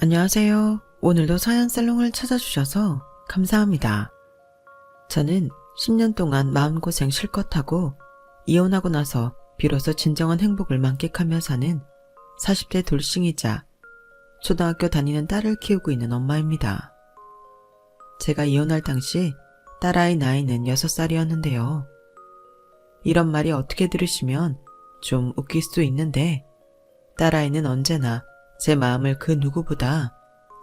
안녕하세요. 오늘도 사연살롱을 찾아주셔서 감사합니다. 저는 10년 동안 마음고생 실컷 하고 이혼하고 나서 비로소 진정한 행복을 만끽하며 사는 40대 돌싱이자 초등학교 다니는 딸을 키우고 있는 엄마입니다. 제가 이혼할 당시 딸아이 나이는 6살이었는데요. 이런 말이 어떻게 들으시면 좀 웃길 수 있는데 딸아이는 언제나 제 마음을 그 누구보다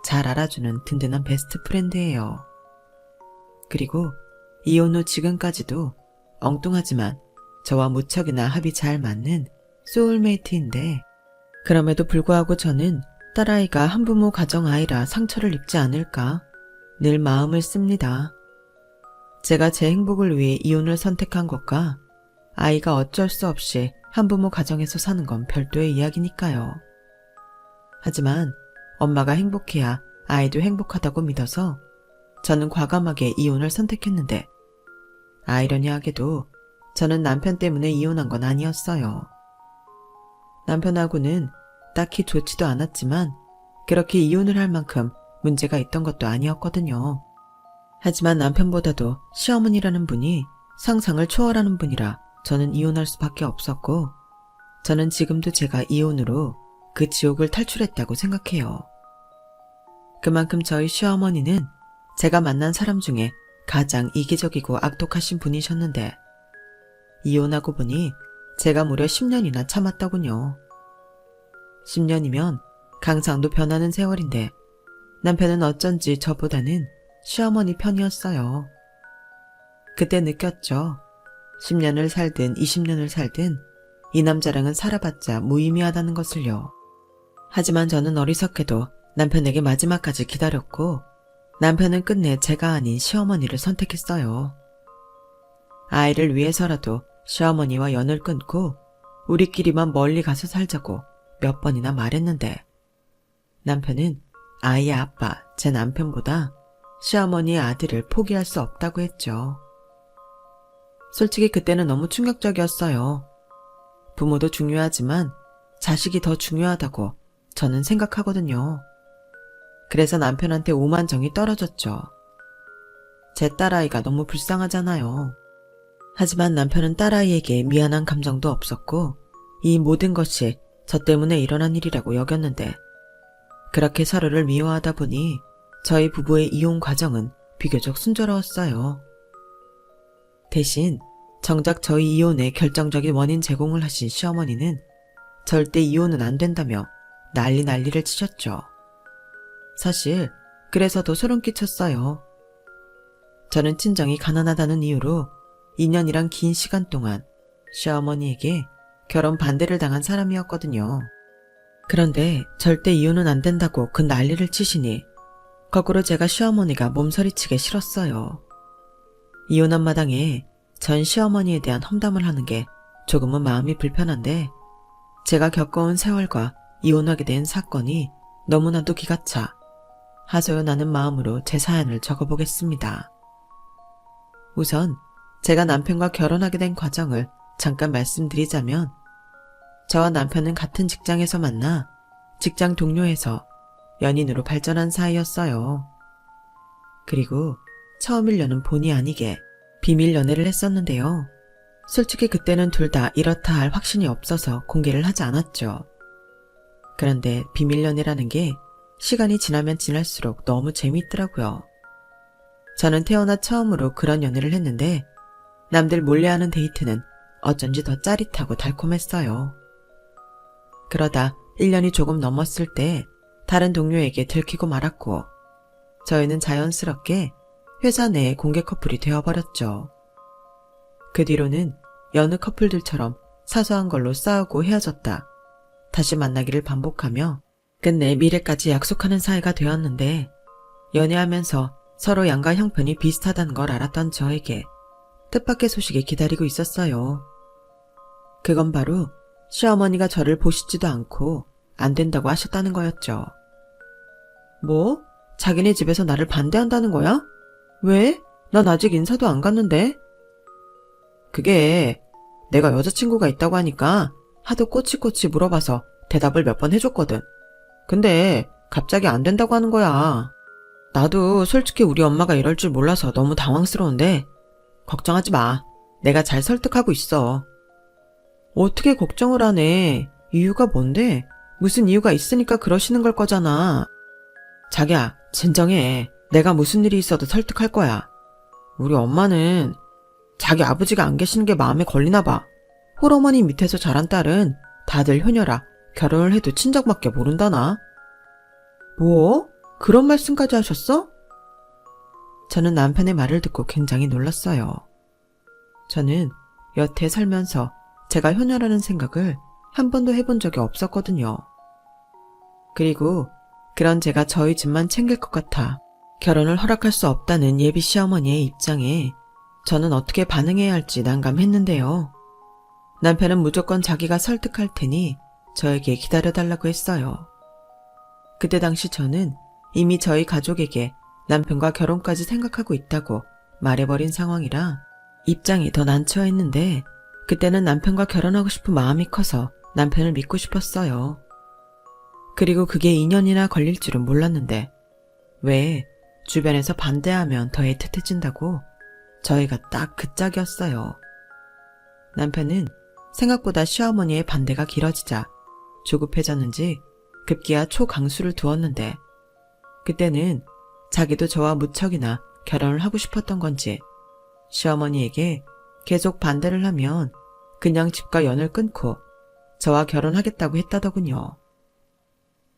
잘 알아주는 든든한 베스트 프렌드예요. 그리고 이혼 후 지금까지도 엉뚱하지만 저와 무척이나 합이 잘 맞는 소울메이트인데, 그럼에도 불구하고 저는 딸아이가 한부모 가정 아이라 상처를 입지 않을까 늘 마음을 씁니다. 제가 제 행복을 위해 이혼을 선택한 것과 아이가 어쩔 수 없이 한부모 가정에서 사는 건 별도의 이야기니까요. 하지만 엄마가 행복해야 아이도 행복하다고 믿어서 저는 과감하게 이혼을 선택했는데, 아이러니하게도 저는 남편 때문에 이혼한 건 아니었어요. 남편하고는 딱히 좋지도 않았지만 그렇게 이혼을 할 만큼 문제가 있던 것도 아니었거든요. 하지만 남편보다도 시어머니라는 분이 상상을 초월하는 분이라 저는 이혼할 수밖에 없었고, 저는 지금도 제가 이혼으로 그 지옥을 탈출했다고 생각해요. 그만큼 저희 시어머니는 제가 만난 사람 중에 가장 이기적이고 악독하신 분이셨는데, 이혼하고 보니 제가 무려 10년이나 참았더군요. 10년이면 강상도 변하는 세월인데 남편은 어쩐지 저보다는 시어머니 편이었어요. 그때 느꼈죠. 10년을 살든 20년을 살든 이 남자랑은 살아봤자 무의미하다는 것을요. 하지만 저는 어리석게도 남편에게 마지막까지 기다렸고, 남편은 끝내 제가 아닌 시어머니를 선택했어요. 아이를 위해서라도 시어머니와 연을 끊고 우리끼리만 멀리 가서 살자고 몇 번이나 말했는데, 남편은 아이의 아빠, 제 남편보다 시어머니의 아들을 포기할 수 없다고 했죠. 솔직히 그때는 너무 충격적이었어요. 부모도 중요하지만 자식이 더 중요하다고 저는 생각하거든요. 그래서 남편한테 오만정이 떨어졌죠. 제 딸아이가 너무 불쌍하잖아요. 하지만 남편은 딸아이에게 미안한 감정도 없었고 이 모든 것이 저 때문에 일어난 일이라고 여겼는데, 그렇게 서로를 미워하다 보니 저희 부부의 이혼 과정은 비교적 순조로웠어요. 대신 정작 저희 이혼의 결정적인 원인 제공을 하신 시어머니는 절대 이혼은 안 된다며 난리를 치셨죠. 사실 그래서 더 소름 끼쳤어요. 저는 친정이 가난하다는 이유로 2년이란 긴 시간 동안 시어머니에게 결혼 반대를 당한 사람이었거든요. 그런데 절대 이혼은 안 된다고 그 난리를 치시니 거꾸로 제가 시어머니가 몸서리치게 싫었어요. 이혼한 마당에 전 시어머니에 대한 험담을 하는 게 조금은 마음이 불편한데, 제가 겪어온 세월과 이혼하게 된 사건이 너무나도 기가 차 하소연하는 마음으로 제 사연을 적어보겠습니다. 우선 제가 남편과 결혼하게 된 과정을 잠깐 말씀드리자면, 저와 남편은 같은 직장에서 만나 직장 동료에서 연인으로 발전한 사이였어요. 그리고 처음 1년은 본의 아니게 비밀 연애를 했었는데요. 솔직히 그때는 둘 다 이렇다 할 확신이 없어서 공개를 하지 않았죠. 그런데 비밀 연애라는 게 시간이 지나면 지날수록 너무 재미있더라고요. 저는 태어나 처음으로 그런 연애를 했는데 남들 몰래하는 데이트는 어쩐지 더 짜릿하고 달콤했어요. 그러다 1년이 조금 넘었을 때 다른 동료에게 들키고 말았고, 저희는 자연스럽게 회사 내의 공개 커플이 되어버렸죠. 그 뒤로는 여느 커플들처럼 사소한 걸로 싸우고 헤어졌다 다시 만나기를 반복하며 끝내 미래까지 약속하는 사이가 되었는데, 연애하면서 서로 양가 형편이 비슷하다는 걸 알았던 저에게 뜻밖의 소식이 기다리고 있었어요. 그건 바로 시어머니가 저를 보시지도 않고 안 된다고 하셨다는 거였죠. 뭐? 자기네 집에서 나를 반대한다는 거야? 왜? 난 아직 인사도 안 갔는데? 그게 내가 여자친구가 있다고 하니까 하도 꼬치꼬치 물어봐서 대답을 몇 번 해줬거든. 근데 갑자기 안 된다고 하는 거야. 나도 솔직히 우리 엄마가 이럴 줄 몰라서 너무 당황스러운데 걱정하지 마. 내가 잘 설득하고 있어. 어떻게 걱정을 하네. 이유가 뭔데? 무슨 이유가 있으니까 그러시는 걸 거잖아. 자기야, 진정해. 내가 무슨 일이 있어도 설득할 거야. 우리 엄마는 자기 아버지가 안 계시는 게 마음에 걸리나 봐. 홀어머니 밑에서 자란 딸은 다들 효녀라 결혼을 해도 친정밖에 모른다나. 뭐? 그런 말씀까지 하셨어? 저는 남편의 말을 듣고 굉장히 놀랐어요. 저는 여태 살면서 제가 효녀라는 생각을 한 번도 해본 적이 없었거든요. 그리고 그런 제가 저희 집만 챙길 것 같아 결혼을 허락할 수 없다는 예비 시어머니의 입장에 저는 어떻게 반응해야 할지 난감했는데요. 남편은 무조건 자기가 설득할 테니 저에게 기다려달라고 했어요. 그때 당시 저는 이미 저희 가족에게 남편과 결혼까지 생각하고 있다고 말해버린 상황이라 입장이 더 난처했는데 그때는 남편과 결혼하고 싶은 마음이 커서 남편을 믿고 싶었어요. 그리고 그게 2년이나 걸릴 줄은 몰랐는데 왜 주변에서 반대하면 더 애틋해진다고 저희가 딱 그 짝이었어요. 남편은 생각보다 시어머니의 반대가 길어지자 조급해졌는지 급기야 초강수를 두었는데 그때는 자기도 저와 무척이나 결혼을 하고 싶었던 건지 시어머니에게 계속 반대를 하면 그냥 집과 연을 끊고 저와 결혼하겠다고 했다더군요.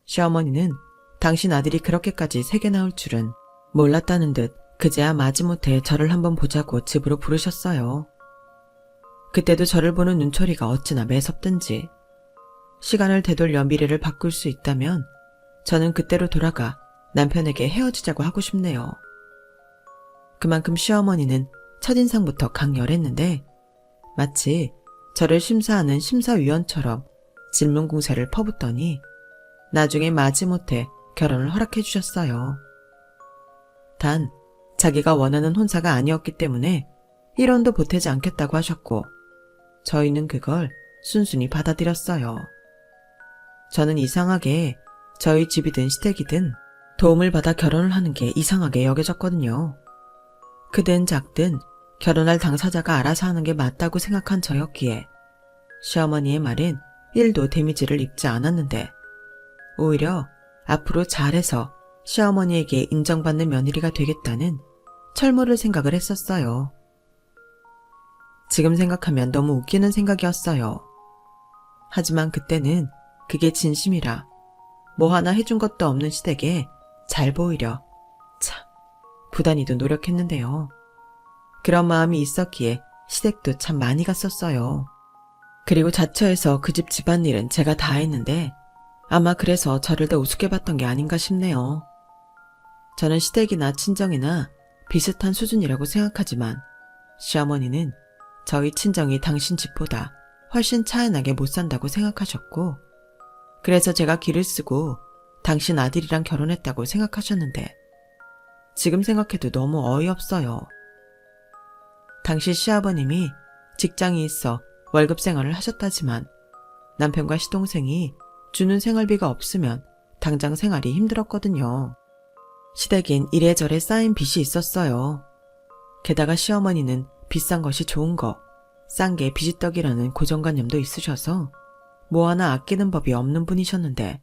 시어머니는 당신 아들이 그렇게까지 세게 나올 줄은 몰랐다는 듯 그제야 마지못해 저를 한번 보자고 집으로 부르셨어요. 그때도 저를 보는 눈초리가 어찌나 매섭든지 시간을 되돌려 미래를 바꿀 수 있다면 저는 그때로 돌아가 남편에게 헤어지자고 하고 싶네요. 그만큼 시어머니는 첫인상부터 강렬했는데 마치 저를 심사하는 심사위원처럼 질문 공세를 퍼붓더니 나중에 마지못해 결혼을 허락해 주셨어요. 단 자기가 원하는 혼사가 아니었기 때문에 1원도 보태지 않겠다고 하셨고 저희는 그걸 순순히 받아들였어요. 저는 이상하게 저희 집이든 시댁이든 도움을 받아 결혼을 하는 게 이상하게 여겨졌거든요. 크든 작든 결혼할 당사자가 알아서 하는 게 맞다고 생각한 저였기에 시어머니의 말엔 1도 데미지를 입지 않았는데 오히려 앞으로 잘해서 시어머니에게 인정받는 며느리가 되겠다는 철모를 생각을 했었어요. 지금 생각하면 너무 웃기는 생각이었어요. 하지만 그때는 그게 진심이라 뭐 하나 해준 것도 없는 시댁에 잘 보이려 참 부단히도 노력했는데요. 그런 마음이 있었기에 시댁도 참 많이 갔었어요. 그리고 자처해서 그 집 집안일은 제가 다 했는데 아마 그래서 저를 더 우습게 봤던 게 아닌가 싶네요. 저는 시댁이나 친정이나 비슷한 수준이라고 생각하지만 시어머니는 저희 친정이 당신 집보다 훨씬 차이나게 못 산다고 생각하셨고 그래서 제가 기를 쓰고 당신 아들이랑 결혼했다고 생각하셨는데 지금 생각해도 너무 어이없어요. 당시 시아버님이 직장이 있어 월급 생활을 하셨다지만 남편과 시동생이 주는 생활비가 없으면 당장 생활이 힘들었거든요. 시댁엔 이래저래 쌓인 빚이 있었어요. 게다가 시어머니는 비싼 것이 좋은 거, 싼 게 비지떡이라는 고정관념도 있으셔서 뭐 하나 아끼는 법이 없는 분이셨는데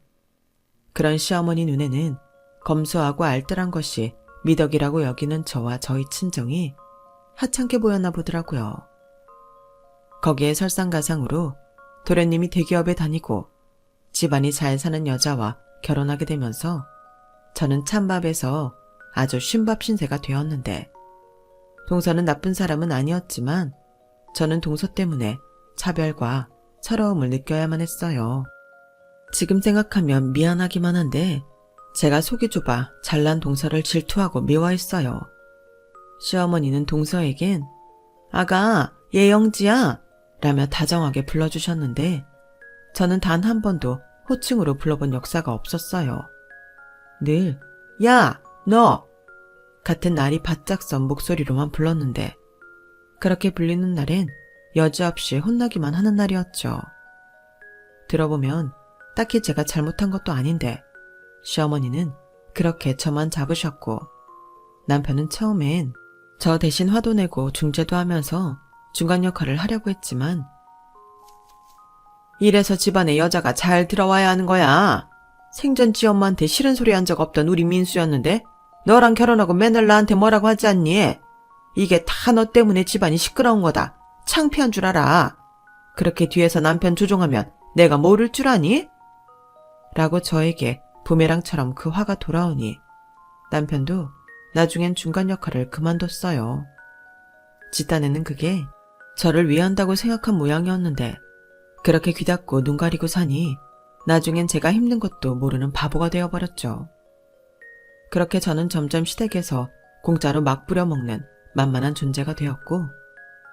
그런 시어머니 눈에는 검소하고 알뜰한 것이 미덕이라고 여기는 저와 저희 친정이 하찮게 보였나 보더라고요. 거기에 설상가상으로 도련님이 대기업에 다니고 집안이 잘 사는 여자와 결혼하게 되면서 저는 찬밥에서 아주 쉰밥 신세가 되었는데 동서는 나쁜 사람은 아니었지만 저는 동서 때문에 차별과 서러움을 느껴야만 했어요. 지금 생각하면 미안하기만 한데 제가 속이 좁아 잘난 동서를 질투하고 미워했어요. 시어머니는 동서에겐 아가 예영지야 라며 다정하게 불러주셨는데 저는 단 한 번도 호칭으로 불러본 역사가 없었어요. 늘 야, 너 같은 날이 바짝 선 목소리로만 불렀는데 그렇게 불리는 날엔 여지없이 혼나기만 하는 날이었죠. 들어보면 딱히 제가 잘못한 것도 아닌데 시어머니는 그렇게 저만 잡으셨고, 남편은 처음엔 저 대신 화도 내고 중재도 하면서 중간 역할을 하려고 했지만, 이래서 집안에 여자가 잘 들어와야 하는 거야. 생전 지 엄마한테 싫은 소리 한 적 없던 우리 민수였는데 너랑 결혼하고 맨날 나한테 뭐라고 하지 않니? 이게 다 너 때문에 집안이 시끄러운 거다. 창피한 줄 알아. 그렇게 뒤에서 남편 조종하면 내가 모를 줄 아니? 라고 저에게 부메랑처럼 그 화가 돌아오니 남편도 나중엔 중간 역할을 그만뒀어요. 지 딴에는 그게 저를 위한다고 생각한 모양이었는데 그렇게 귀 닫고 눈 가리고 사니 나중엔 제가 힘든 것도 모르는 바보가 되어버렸죠. 그렇게 저는 점점 시댁에서 공짜로 막 부려먹는 만만한 존재가 되었고,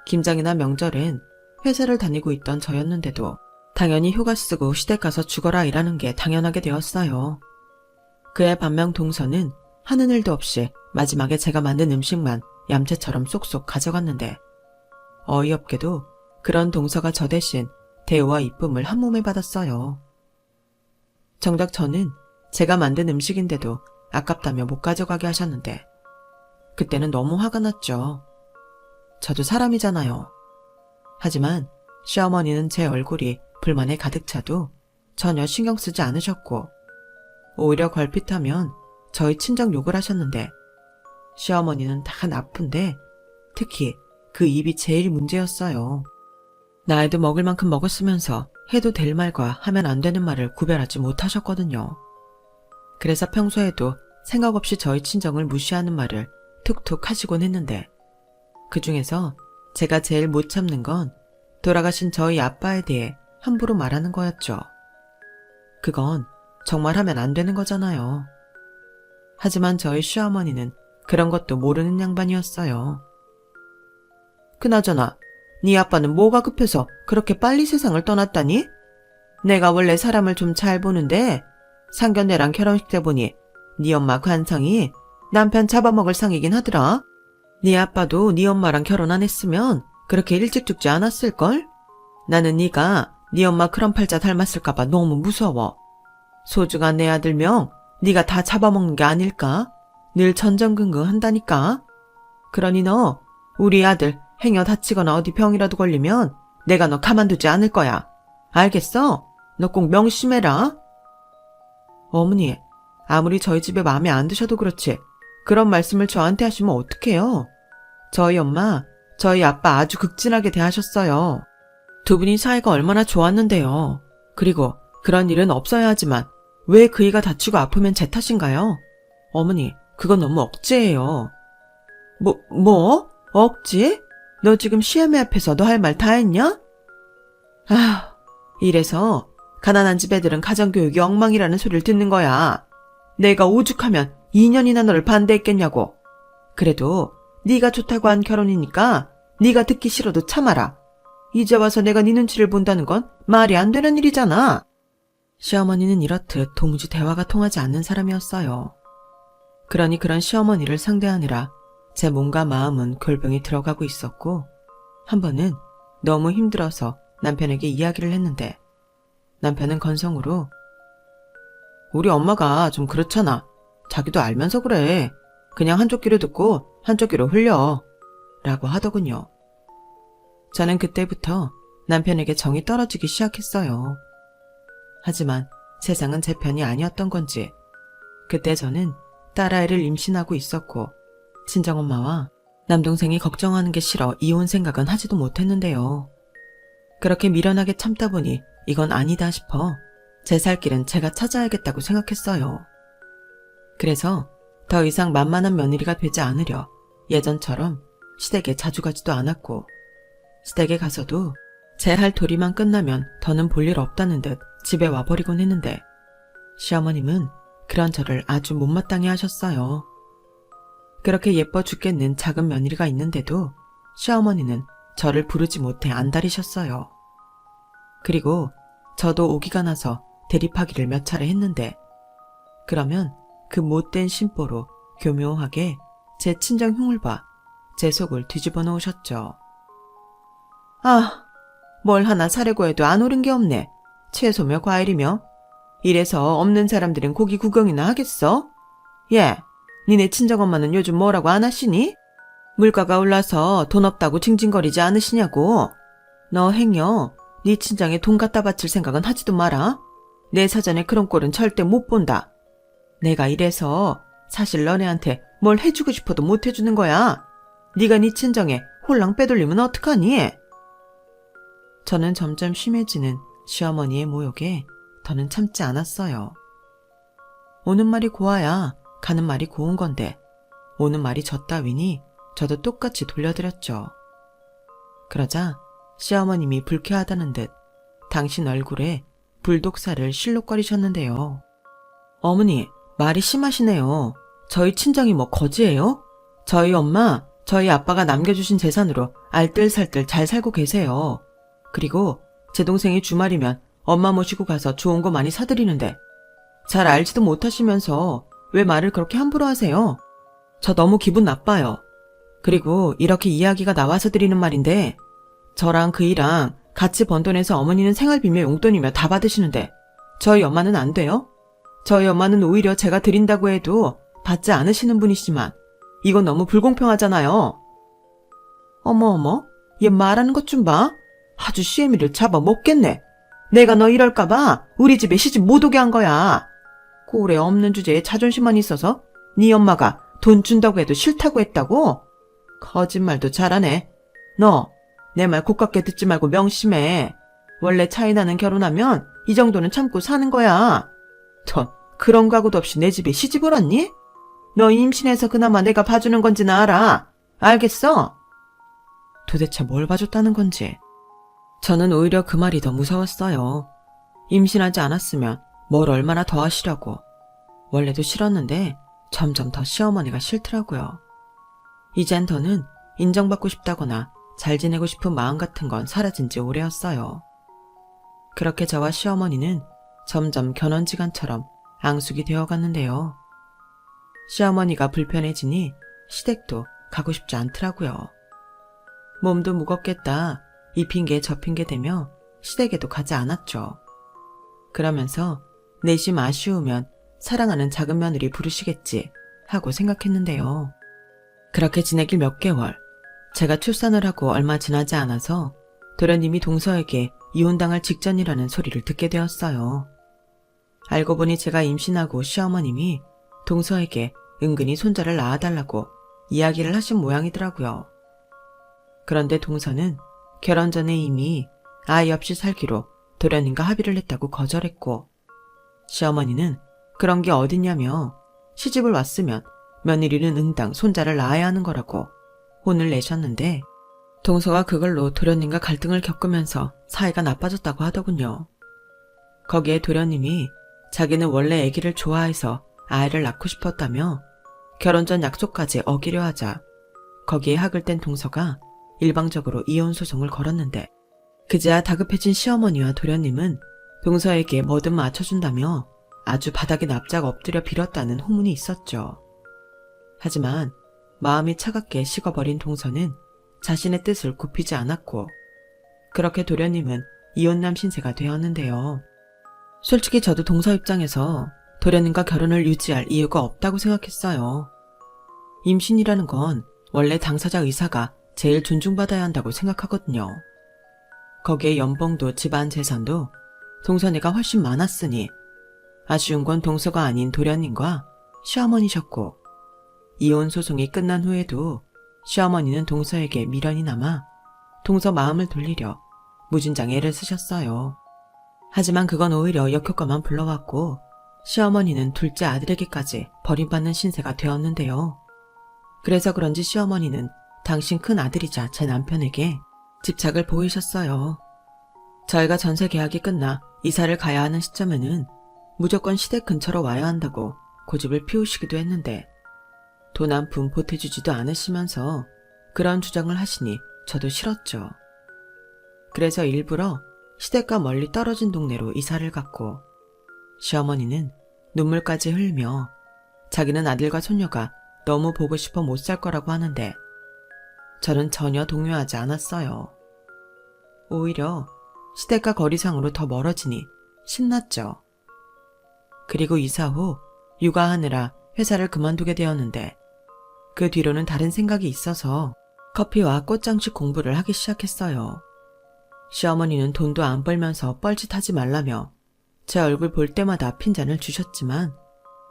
김장이나 명절엔 회사를 다니고 있던 저였는데도 당연히 휴가 쓰고 시댁 가서 죽어라 일하는 게 당연하게 되었어요. 그의 반면 동서는 하는 일도 없이 마지막에 제가 만든 음식만 얌체처럼 쏙쏙 가져갔는데, 어이없게도 그런 동서가 저 대신 대우와 이쁨을 한 몸에 받았어요. 정작 저는 제가 만든 음식인데도 아깝다며 못 가져가게 하셨는데 그때는 너무 화가 났죠. 저도 사람이잖아요. 하지만 시어머니는 제 얼굴이 불만에 가득 차도 전혀 신경 쓰지 않으셨고 오히려 걸핏하면 저희 친정 욕을 하셨는데 시어머니는 다 나쁜데 특히 그 입이 제일 문제였어요. 나이도 먹을 만큼 먹었으면서 해도 될 말과 하면 안 되는 말을 구별하지 못하셨거든요. 그래서 평소에도 생각 없이 저희 친정을 무시하는 말을 툭툭 하시곤 했는데 그 중에서 제가 제일 못 참는 건 돌아가신 저희 아빠에 대해 함부로 말하는 거였죠. 그건 정말 하면 안 되는 거잖아요. 하지만 저희 시어머니는 그런 것도 모르는 양반이었어요. 그나저나 네 아빠는 뭐가 급해서 그렇게 빨리 세상을 떠났다니? 내가 원래 사람을 좀 잘 보는데 상견례랑 결혼식 때 보니 네 엄마 관상이 남편 잡아먹을 상이긴 하더라. 네 아빠도 네 엄마랑 결혼 안 했으면 그렇게 일찍 죽지 않았을걸? 나는 네가 네 엄마 그런 팔자 닮았을까봐 너무 무서워. 소중한 내 아들 명 네가 다 잡아먹는 게 아닐까? 늘 전전긍긍 한다니까. 그러니 너 우리 아들 행여 다치거나 어디 병이라도 걸리면 내가 너 가만두지 않을 거야. 알겠어? 너 꼭 명심해라. 어머니, 아무리 저희 집에 마음에 안 드셔도 그렇지 그런 말씀을 저한테 하시면 어떡해요? 저희 엄마, 저희 아빠 아주 극진하게 대하셨어요. 두 분이 사이가 얼마나 좋았는데요. 그리고 그런 일은 없어야 하지만 왜 그이가 다치고 아프면 제 탓인가요? 어머니, 그건 너무 억지예요. 뭐? 억지? 너 지금 시애미 앞에서 너 할 말 다 했냐? 아, 이래서 가난한 집 애들은 가정교육이 엉망이라는 소리를 듣는 거야. 내가 오죽하면 2년이나 너를 반대했겠냐고. 그래도 네가 좋다고 한 결혼이니까 네가 듣기 싫어도 참아라. 이제 와서 내가 네 눈치를 본다는 건 말이 안 되는 일이잖아. 시어머니는 이렇듯 도무지 대화가 통하지 않는 사람이었어요. 그러니 그런 시어머니를 상대하느라 제 몸과 마음은 골병이 들어가고 있었고 한 번은 너무 힘들어서 남편에게 이야기를 했는데 남편은 건성으로 우리 엄마가 좀 그렇잖아. 자기도 알면서 그래. 그냥 한쪽 귀로 듣고 한쪽 귀로 흘려. 라고 하더군요. 저는 그때부터 남편에게 정이 떨어지기 시작했어요. 하지만 세상은 제 편이 아니었던 건지 그때 저는 딸아이를 임신하고 있었고 친정엄마와 남동생이 걱정하는 게 싫어 이혼 생각은 하지도 못했는데요. 그렇게 미련하게 참다 보니 이건 아니다 싶어 제 살 길은 제가 찾아야겠다고 생각했어요. 그래서 더 이상 만만한 며느리가 되지 않으려 예전처럼 시댁에 자주 가지도 않았고 시댁에 가서도 제 할 도리만 끝나면 더는 볼 일 없다는 듯 집에 와버리곤 했는데 시어머님은 그런 저를 아주 못마땅해 하셨어요. 그렇게 예뻐 죽겠는 작은 며느리가 있는데도 시어머니는 저를 부르지 못해 안달이셨어요. 그리고 저도 오기가 나서 대립하기를 몇 차례 했는데 그러면 그 못된 심보로 교묘하게 제 친정 흉을 봐 제 속을 뒤집어 놓으셨죠. 아, 뭘 하나 사려고 해도 안 오른 게 없네. 채소며 과일이며. 이래서 없는 사람들은 고기 구경이나 하겠어? 예, 니네 친정엄마는 요즘 뭐라고 안 하시니? 물가가 올라서 돈 없다고 징징거리지 않으시냐고. 너 행여 네 친정에 돈 갖다 바칠 생각은 하지도 마라. 내 사전에 그런 꼴은 절대 못 본다. 내가 이래서 사실 너네한테 뭘 해주고 싶어도 못 해주는 거야. 네가 네 친정에 홀랑 빼돌리면 어떡하니? 저는 점점 심해지는 시어머니의 모욕에 더는 참지 않았어요. 오는 말이 고와야 가는 말이 고운 건데 오는 말이 저 따위니 저도 똑같이 돌려드렸죠. 그러자 시어머님이 불쾌하다는 듯 당신 얼굴에 불독살을 실룩거리셨는데요. 어머니, 말이 심하시네요. 저희 친정이 뭐 거지예요? 저희 엄마, 저희 아빠가 남겨주신 재산으로 알뜰살뜰 잘 살고 계세요. 그리고 제 동생이 주말이면 엄마 모시고 가서 좋은 거 많이 사드리는데 잘 알지도 못하시면서 왜 말을 그렇게 함부로 하세요? 저 너무 기분 나빠요. 그리고 이렇게 이야기가 나와서 드리는 말인데 저랑 그이랑 같이 번 돈에서 어머니는 생활비며 용돈이며 다 받으시는데 저희 엄마는 안 돼요? 저희 엄마는 오히려 제가 드린다고 해도 받지 않으시는 분이시지만 이건 너무 불공평하잖아요. 어머, 얘 말하는 것 좀 봐. 아주 시애미를 잡아먹겠네. 내가 너 이럴까봐 우리 집에 시집 못 오게 한 거야. 꼴에 없는 주제에 자존심만 있어서 네 엄마가 돈 준다고 해도 싫다고 했다고? 거짓말도 잘하네. 너 내 말 고깝게 듣지 말고 명심해. 원래 차이 나는 결혼하면 이 정도는 참고 사는 거야. 전 그런 각오도 없이 내 집에 시집을 왔니? 너 임신해서 그나마 내가 봐주는 건지는 알아. 알겠어? 도대체 뭘 봐줬다는 건지. 저는 오히려 그 말이 더 무서웠어요. 임신하지 않았으면 뭘 얼마나 더 하시려고. 원래도 싫었는데 점점 더 시어머니가 싫더라고요. 이젠 더는 인정받고 싶다거나 잘 지내고 싶은 마음 같은 건 사라진 지 오래였어요. 그렇게 저와 시어머니는 점점 견원지간처럼 앙숙이 되어갔는데요. 시어머니가 불편해지니 시댁도 가고 싶지 않더라고요. 몸도 무겁겠다 이 핑계 저 핑계 대며 시댁에도 가지 않았죠. 그러면서 내심 아쉬우면 사랑하는 작은 며느리 부르시겠지 하고 생각했는데요. 그렇게 지내길 몇 개월, 제가 출산을 하고 얼마 지나지 않아서 도련님이 동서에게 이혼당할 직전이라는 소리를 듣게 되었어요. 알고 보니 제가 임신하고 시어머님이 동서에게 은근히 손자를 낳아달라고 이야기를 하신 모양이더라고요. 그런데 동서는 결혼 전에 이미 아이 없이 살기로 도련님과 합의를 했다고 거절했고 시어머니는 그런 게 어딨냐며 시집을 왔으면 며느리는 응당 손자를 낳아야 하는 거라고 혼을 내셨는데 동서가 그걸로 도련님과 갈등을 겪으면서 사이가 나빠졌다고 하더군요. 거기에 도련님이 자기는 원래 아기를 좋아해서 아이를 낳고 싶었다며 결혼 전 약속까지 어기려 하자 거기에 학을 뗀 동서가 일방적으로 이혼 소송을 걸었는데 그제야 다급해진 시어머니와 도련님은 동서에게 뭐든 맞춰준다며 아주 바닥에 납작 엎드려 빌었다는 후문이 있었죠. 하지만 마음이 차갑게 식어버린 동서는 자신의 뜻을 굽히지 않았고 그렇게 도련님은 이혼남 신세가 되었는데요. 솔직히 저도 동서 입장에서 도련님과 결혼을 유지할 이유가 없다고 생각했어요. 임신이라는 건 원래 당사자 의사가 제일 존중받아야 한다고 생각하거든요. 거기에 연봉도 집안 재산도 동서네가 훨씬 많았으니 아쉬운 건 동서가 아닌 도련님과 시어머니셨고 이혼 소송이 끝난 후에도 시어머니는 동서에게 미련이 남아 동서 마음을 돌리려 무진장 애를 쓰셨어요. 하지만 그건 오히려 역효과만 불러왔고 시어머니는 둘째 아들에게까지 버림받는 신세가 되었는데요. 그래서 그런지 시어머니는 당신 큰 아들이자 제 남편에게 집착을 보이셨어요. 저희가 전세 계약이 끝나 이사를 가야 하는 시점에는 무조건 시댁 근처로 와야 한다고 고집을 피우시기도 했는데 돈 한 푼 보태주지도 않으시면서 그런 주장을 하시니 저도 싫었죠. 그래서 일부러 시댁과 멀리 떨어진 동네로 이사를 갔고 시어머니는 눈물까지 흘며 자기는 아들과 손녀가 너무 보고 싶어 못 살 거라고 하는데 저는 전혀 동요하지 않았어요. 오히려 시댁과 거리상으로 더 멀어지니 신났죠. 그리고 이사 후 육아하느라 회사를 그만두게 되었는데 그 뒤로는 다른 생각이 있어서 커피와 꽃장식 공부를 하기 시작했어요. 시어머니는 돈도 안 벌면서 뻘짓하지 말라며 제 얼굴 볼 때마다 핀잔을 주셨지만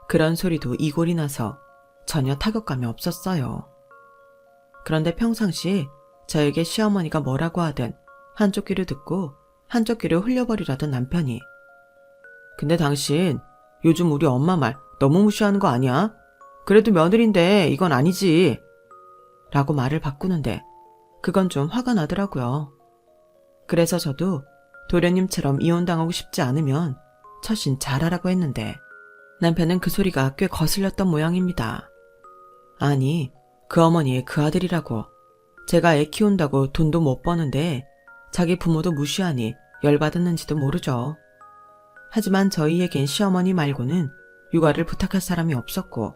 그런 소리도 이골이 나서 전혀 타격감이 없었어요. 그런데 평상시 저에게 시어머니가 뭐라고 하든 한쪽 귀로 듣고 한쪽 귀로 흘려버리라던 남편이 근데 당신 요즘 우리 엄마 말 너무 무시하는 거 아니야? 그래도 며느리인데 이건 아니지. 라고 말을 바꾸는데 그건 좀 화가 나더라고요. 그래서 저도 도련님처럼 이혼당하고 싶지 않으면 처신 잘하라고 했는데 남편은 그 소리가 꽤 거슬렸던 모양입니다. 아니, 그 어머니의 그 아들이라고. 제가 애 키운다고 돈도 못 버는데 자기 부모도 무시하니 열받았는지도 모르죠. 하지만 저희에겐 시어머니 말고는 육아를 부탁할 사람이 없었고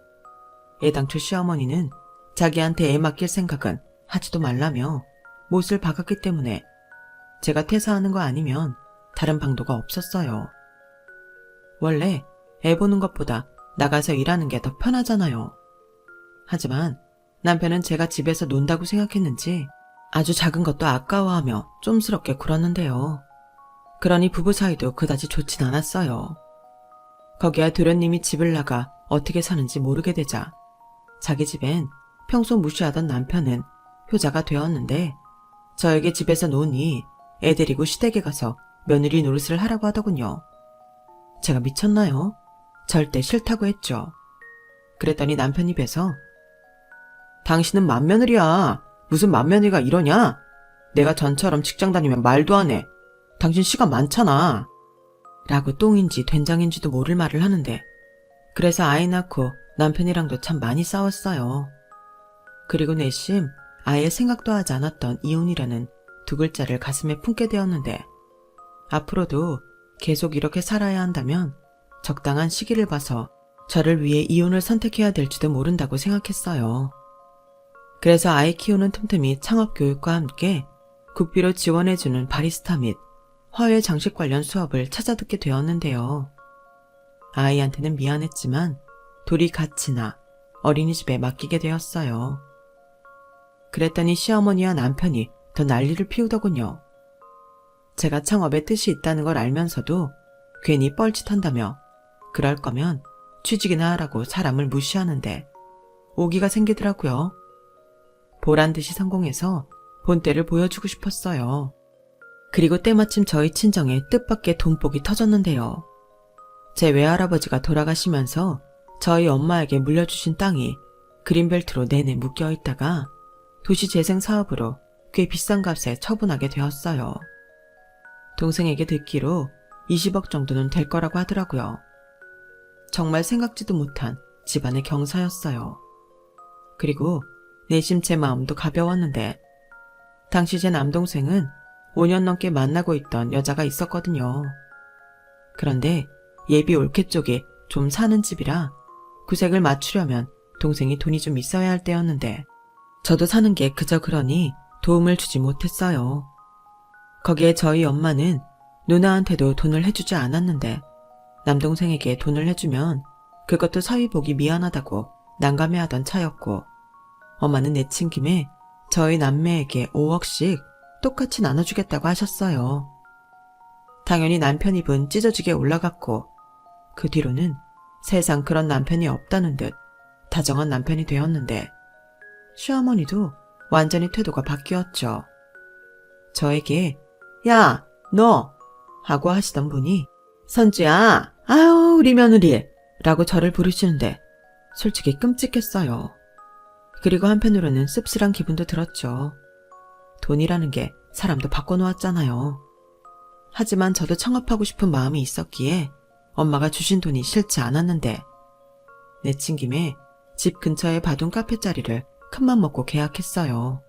애당초 시어머니는 자기한테 애 맡길 생각은 하지도 말라며 못을 박았기 때문에 제가 퇴사하는 거 아니면 다른 방도가 없었어요. 원래 애 보는 것보다 나가서 일하는 게 더 편하잖아요. 하지만 남편은 제가 집에서 논다고 생각했는지 아주 작은 것도 아까워하며 쫌스럽게 굴었는데요. 그러니 부부 사이도 그다지 좋진 않았어요. 거기야 도련님이 집을 나가 어떻게 사는지 모르게 되자 자기 집엔 평소 무시하던 남편은 효자가 되었는데 저에게 집에서 노니 애 데리고 시댁에 가서 며느리 노릇을 하라고 하더군요. 제가 미쳤나요? 절대 싫다고 했죠. 그랬더니 남편 입에서 당신은 맏며느리야. 무슨 맏며느리가 이러냐? 내가 전처럼 직장 다니면 말도 안 해. 당신 시간 많잖아. 라고 똥인지 된장인지도 모를 말을 하는데 그래서 아이 낳고 남편이랑도 참 많이 싸웠어요. 그리고 내심 아예 생각도 하지 않았던 이혼이라는 두 글자를 가슴에 품게 되었는데 앞으로도 계속 이렇게 살아야 한다면 적당한 시기를 봐서 저를 위해 이혼을 선택해야 될지도 모른다고 생각했어요. 그래서 아이 키우는 틈틈이 창업교육과 함께 국비로 지원해주는 바리스타 및 화훼 장식 관련 수업을 찾아 듣게 되었는데요. 아이한테는 미안했지만 둘이 같이 나 어린이집에 맡기게 되었어요. 그랬더니 시어머니와 남편이 더 난리를 피우더군요. 제가 창업에 뜻이 있다는 걸 알면서도 괜히 뻘짓한다며 그럴 거면 취직이나 하라고 사람을 무시하는데 오기가 생기더라고요. 보란듯이 성공해서 본때를 보여주고 싶었어요. 그리고 때마침 저희 친정에 뜻밖의 돈복이 터졌는데요. 제 외할아버지가 돌아가시면서 저희 엄마에게 물려주신 땅이 그린벨트로 내내 묶여있다가 도시재생 사업으로 꽤 비싼 값에 처분하게 되었어요. 동생에게 듣기로 20억 정도는 될 거라고 하더라고요. 정말 생각지도 못한 집안의 경사였어요. 그리고 내심 제 마음도 가벼웠는데 당시 제 남동생은 5년 넘게 만나고 있던 여자가 있었거든요. 그런데 예비 올케 쪽에 좀 사는 집이라 구색을 맞추려면 동생이 돈이 좀 있어야 할 때였는데 저도 사는 게 그저 그러니 도움을 주지 못했어요. 거기에 저희 엄마는 누나한테도 돈을 해주지 않았는데 남동생에게 돈을 해주면 그것도 사위복이 미안하다고 난감해하던 차였고 엄마는 내친 김에 저희 남매에게 5억씩 똑같이 나눠주겠다고 하셨어요. 당연히 남편 입은 찢어지게 올라갔고 그 뒤로는 세상 그런 남편이 없다는 듯 다정한 남편이 되었는데 시어머니도 완전히 태도가 바뀌었죠. 저에게 야, 너! 하고 하시던 분이 선주야, 아유 우리 며느리! 라고 저를 부르시는데 솔직히 끔찍했어요. 그리고 한편으로는 씁쓸한 기분도 들었죠. 돈이라는 게 사람도 바꿔놓았잖아요. 하지만 저도 창업하고 싶은 마음이 있었기에 엄마가 주신 돈이 싫지 않았는데 내친 김에 집 근처에 봐둔 카페 자리를 큰맘 먹고 계약했어요.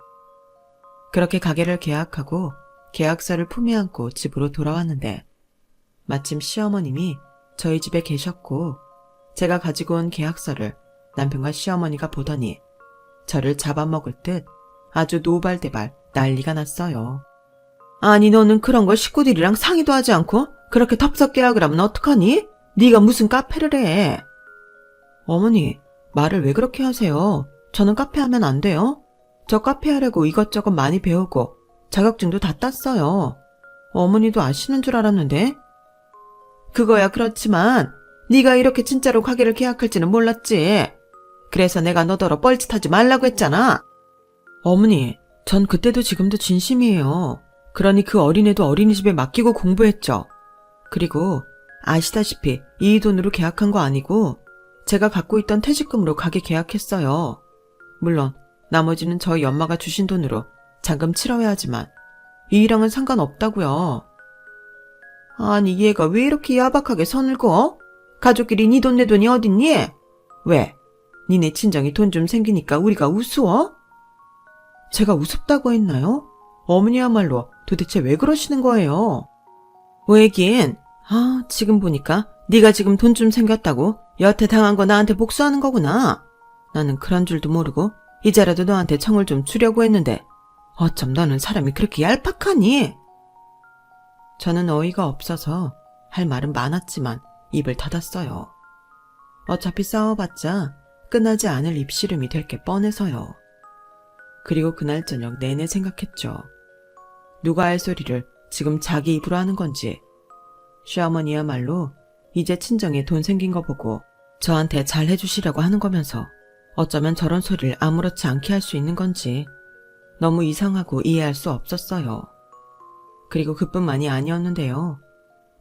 그렇게 가게를 계약하고 계약서를 품에 안고 집으로 돌아왔는데 마침 시어머님이 저희 집에 계셨고 제가 가지고 온 계약서를 남편과 시어머니가 보더니 저를 잡아먹을 듯 아주 노발대발 난리가 났어요. 아니 너는 그런 걸 식구들이랑 상의도 하지 않고 그렇게 덥석 계약을 하면 어떡하니? 네가 무슨 카페를 해? 어머니, 말을 왜 그렇게 하세요? 저는 카페 하면 안 돼요? 저 카페 하려고 이것저것 많이 배우고 자격증도 다 땄어요. 어머니도 아시는 줄 알았는데? 그거야 그렇지만 네가 이렇게 진짜로 가게를 계약할지는 몰랐지. 그래서 내가 너더러 뻘짓하지 말라고 했잖아. 어머니, 전 그때도 지금도 진심이에요. 그러니 그 어린애도 어린이집에 맡기고 공부했죠. 그리고 아시다시피 이 돈으로 계약한 거 아니고 제가 갖고 있던 퇴직금으로 가게 계약했어요. 물론 나머지는 저희 엄마가 주신 돈으로 잔금 치러야 하지만 이 일랑은 상관없다고요. 아니 얘가 왜 이렇게 야박하게 선을 그어? 가족끼리 네 돈 내 돈이 어딨니? 왜? 니네 친정이 돈 좀 생기니까 우리가 우스워? 제가 우습다고 했나요? 어머니야말로 도대체 왜 그러시는 거예요? 왜긴? 지금 보니까 네가 지금 돈 좀 생겼다고 여태 당한 거 나한테 복수하는 거구나. 나는 그런 줄도 모르고 이제라도 너한테 청을 좀 주려고 했는데 어쩜 너는 사람이 그렇게 얄팍하니? 저는 어이가 없어서 할 말은 많았지만 입을 닫았어요. 어차피 싸워봤자 끝나지 않을 입씨름이 될 게 뻔해서요. 그리고 그날 저녁 내내 생각했죠. 누가 할 소리를 지금 자기 입으로 하는 건지. 시어머니야말로 이제 친정에 돈 생긴 거 보고 저한테 잘 해주시려고 하는 거면서 어쩌면 저런 소리를 아무렇지 않게 할 수 있는 건지 너무 이상하고 이해할 수 없었어요. 그리고 그뿐만이 아니었는데요.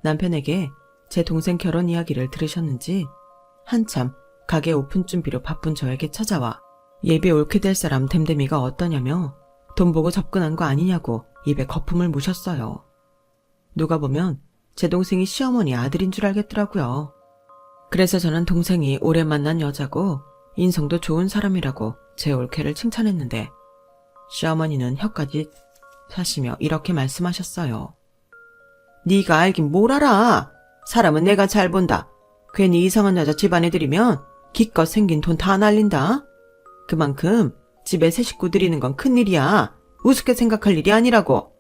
남편에게 제 동생 결혼 이야기를 들으셨는지 한참 가게 오픈 준비로 바쁜 저에게 찾아와 예비 옳게 될 사람 댐댐이가 어떠냐며 돈 보고 접근한 거 아니냐고 입에 거품을 무셨어요. 누가 보면 제 동생이 시어머니 아들인 줄 알겠더라고요. 그래서 저는 동생이 오래 만난 여자고 인성도 좋은 사람이라고 제 올케를 칭찬했는데 시어머니는 혀까지 사시며 이렇게 말씀하셨어요. 네가 알긴 뭘 알아. 사람은 내가 잘 본다. 괜히 이상한 여자 집안에 들이면 기껏 생긴 돈 다 날린다. 그만큼 집에 새 식구 들이는 건 큰일이야. 우습게 생각할 일이 아니라고.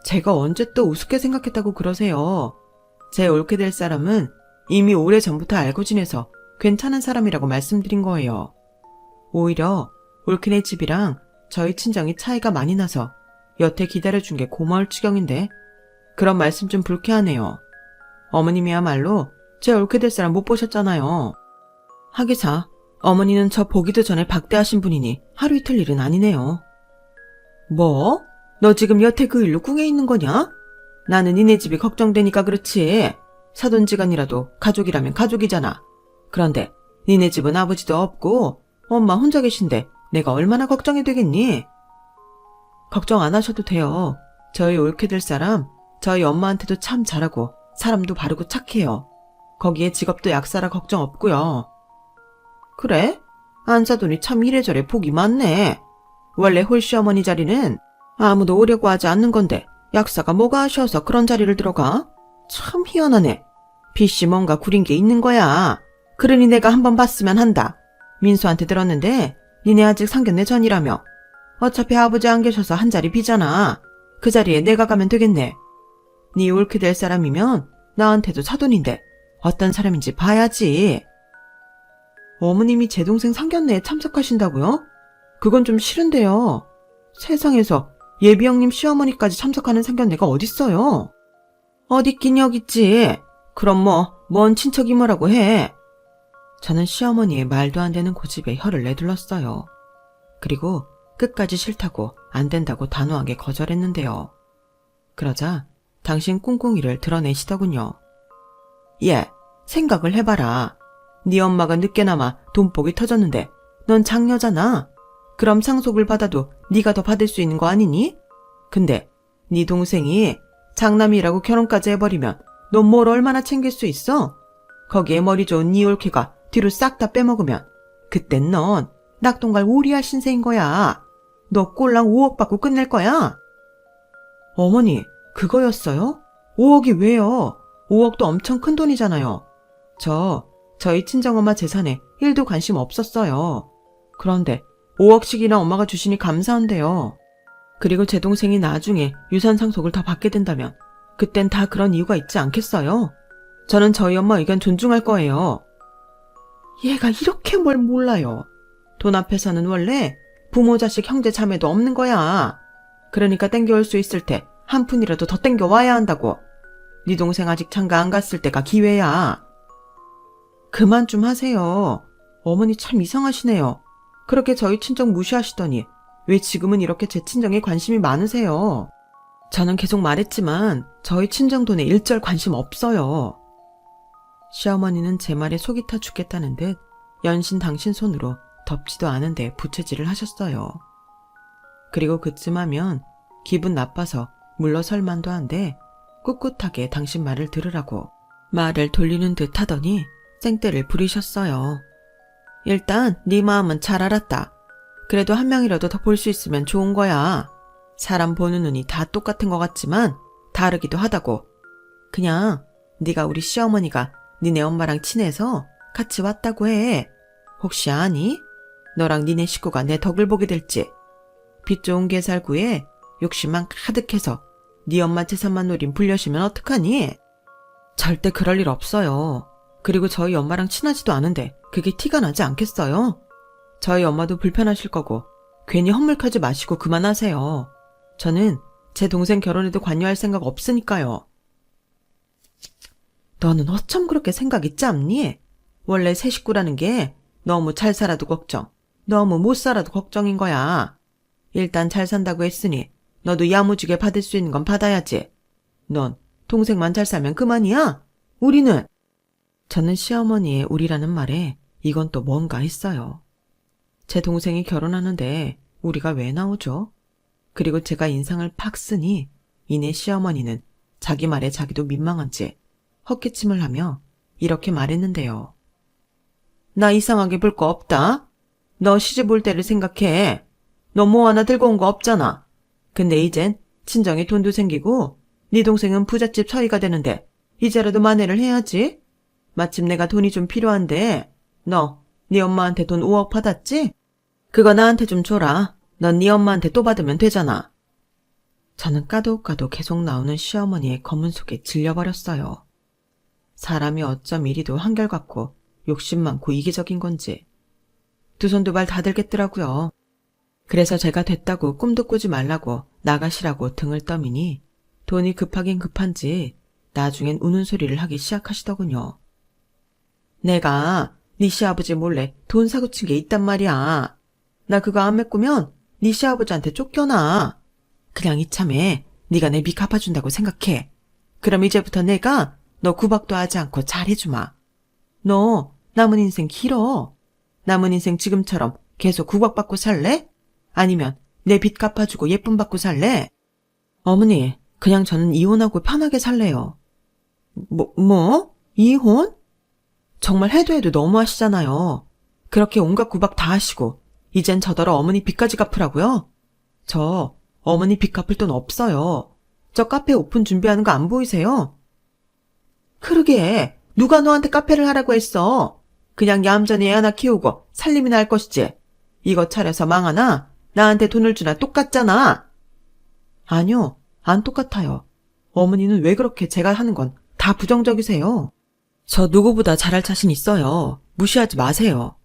제가 언제 또 우습게 생각했다고 그러세요. 제 옳게 될 사람은 이미 오래전부터 알고 지내서 괜찮은 사람이라고 말씀드린 거예요. 오히려 올케네 집이랑 저희 친정이 차이가 많이 나서 여태 기다려준 게 고마울 지경인데 그런 말씀 좀 불쾌하네요. 어머님이야말로 제 옳게 될 사람 못 보셨잖아요. 하기사 어머니는 저 보기도 전에 박대하신 분이니 하루 이틀 일은 아니네요. 뭐? 너 지금 여태 그 일로 꿍해 있는 거냐? 나는 니네 집이 걱정되니까 그렇지. 사돈지간이라도 가족이라면 가족이잖아. 그런데 니네 집은 아버지도 없고 엄마 혼자 계신데 내가 얼마나 걱정이 되겠니? 걱정 안 하셔도 돼요. 저희 옳게 될 사람 저희 엄마한테도 참 잘하고 사람도 바르고 착해요. 거기에 직업도 약사라 걱정 없고요. 그래? 안사돈이 참 이래저래 복이 많네. 원래 홀시어머니 자리는 아무도 오려고 하지 않는 건데 약사가 뭐가 아쉬워서 그런 자리를 들어가? 참 희한하네. 빛이 뭔가 구린 게 있는 거야. 그러니 내가 한번 봤으면 한다. 민수한테 들었는데 니네 아직 상견례 전이라며. 어차피 아버지 안 계셔서 한 자리 비잖아. 그 자리에 내가 가면 되겠네. 네 옳게 될 사람이면 나한테도 사돈인데 어떤 사람인지 봐야지. 어머님이 제 동생 상견례에 참석하신다고요? 그건 좀 싫은데요. 세상에서 예비 형님 시어머니까지 참석하는 상견례가 어딨어요? 어딨긴 여깄지. 그럼 뭔 친척이 뭐라고 해. 저는 시어머니의 말도 안 되는 고집에 혀를 내둘렀어요. 그리고 끝까지 싫다고 안 된다고 단호하게 거절했는데요. 그러자 당신 꿍꿍이를 드러내시더군요. 예, 생각을 해봐라. 네 엄마가 늦게나마 돈복이 터졌는데 넌 장녀잖아. 그럼 상속을 받아도 네가 더 받을 수 있는 거 아니니? 근데 네 동생이 장남이라고 결혼까지 해버리면 넌 뭘 얼마나 챙길 수 있어? 거기에 머리 좋은 네 올케가 뒤로 싹 다 빼먹으면 그땐 넌 낙동갈 오리알 신세인 거야. 너 꼴랑 5억 받고 끝낼 거야. 어머니, 그거였어요? 5억이 왜요? 5억도 엄청 큰 돈이잖아요. 저희 친정엄마 재산에 1도 관심 없었어요. 그런데 5억씩이나 엄마가 주시니 감사한데요. 그리고 제 동생이 나중에 유산 상속을 더 받게 된다면 그땐 다 그런 이유가 있지 않겠어요? 저는 저희 엄마 의견 존중할 거예요. 얘가 이렇게 뭘 몰라요. 돈 앞에서는 원래 부모, 자식, 형제, 자매도 없는 거야. 그러니까 땡겨올 수 있을 때 한 푼이라도 더 땡겨와야 한다고. 네 동생 아직 장가 안 갔을 때가 기회야. 그만 좀 하세요. 어머니 참 이상하시네요. 그렇게 저희 친정 무시하시더니 왜 지금은 이렇게 제 친정에 관심이 많으세요? 저는 계속 말했지만 저희 친정 돈에 일절 관심 없어요. 시어머니는 제 말에 속이 타 죽겠다는 듯 연신 당신 손으로 덥지도 않은데 부채질을 하셨어요. 그리고 그쯤 하면 기분 나빠서 물러설 만도 한데 꿋꿋하게 당신 말을 들으라고 말을 돌리는 듯 하더니 생떼를 부리셨어요. 일단 네 마음은 잘 알았다. 그래도 한 명이라도 더 볼 수 있으면 좋은 거야. 사람 보는 눈이 다 똑같은 것 같지만 다르기도 하다고. 그냥 네가 우리 시어머니가 니네 엄마랑 친해서 같이 왔다고 해. 혹시 아니? 너랑 니네 식구가 내 덕을 보게 될지. 빚 좋은 개살구에 욕심만 가득해서 네 엄마 재산만 노린 불려시면 어떡하니? 절대 그럴 일 없어요. 그리고 저희 엄마랑 친하지도 않은데 그게 티가 나지 않겠어요? 저희 엄마도 불편하실 거고 괜히 헛물카지 마시고 그만하세요. 저는 제 동생 결혼에도 관여할 생각 없으니까요. 너는 어쩜 그렇게 생각이 짧니? 원래 새 식구라는 게 너무 잘 살아도 걱정, 너무 못 살아도 걱정인 거야. 일단 잘 산다고 했으니 너도 야무지게 받을 수 있는 건 받아야지. 넌 동생만 잘 살면 그만이야? 우리는? 저는 시어머니의 우리라는 말에 이건 또 뭔가 했어요. 제 동생이 결혼하는데 우리가 왜 나오죠? 그리고 제가 인상을 팍 쓰니 이내 시어머니는 자기 말에 자기도 민망한지 헛기침을 하며 이렇게 말했는데요. 나 이상하게 볼 거 없다. 너 시집 올 때를 생각해. 너 뭐 하나 들고 온 거 없잖아. 근데 이젠 친정에 돈도 생기고 네 동생은 부잣집 처리가 되는데 이제라도 만회를 해야지. 마침 내가 돈이 좀 필요한데 너 네 엄마한테 돈 5억 받았지? 그거 나한테 좀 줘라. 넌 네 엄마한테 또 받으면 되잖아. 저는 까독까독 계속 나오는 시어머니의 검은 속에 질려버렸어요. 사람이 어쩜 이리도 한결같고 욕심 많고 이기적인 건지 두 손 두 발 다 들겠더라고요. 그래서 제가 됐다고 꿈도 꾸지 말라고 나가시라고 등을 떠미니 돈이 급하긴 급한지 나중엔 우는 소리를 하기 시작하시더군요. 내가 네 시아버지 몰래 돈 사고 친 게 있단 말이야. 나 그거 안 메꾸면 네 시아버지한테 쫓겨나. 그냥 이참에 네가 내 빚 갚아준다고 생각해. 그럼 이제부터 내가 너 구박도 하지 않고 잘해주마. 너 남은 인생 길어. 남은 인생 지금처럼 계속 구박받고 살래? 아니면 내 빚 갚아주고 예쁨 받고 살래? 어머니, 그냥 저는 이혼하고 편하게 살래요. 뭐? 이혼? 정말 해도 너무하시잖아요. 그렇게 온갖 구박 다 하시고 이젠 저더러 어머니 빚까지 갚으라고요? 저 어머니 빚 갚을 돈 없어요. 저 카페 오픈 준비하는 거 안 보이세요? 그러게 누가 너한테 카페를 하라고 했어. 그냥 얌전히 애 하나 키우고 살림이나 할 것이지. 이거 차려서 망하나 나한테 돈을 주나 똑같잖아. 아니요, 안 똑같아요. 어머니는 왜 그렇게 제가 하는 건 다 부정적이세요. 저 누구보다 잘할 자신 있어요. 무시하지 마세요.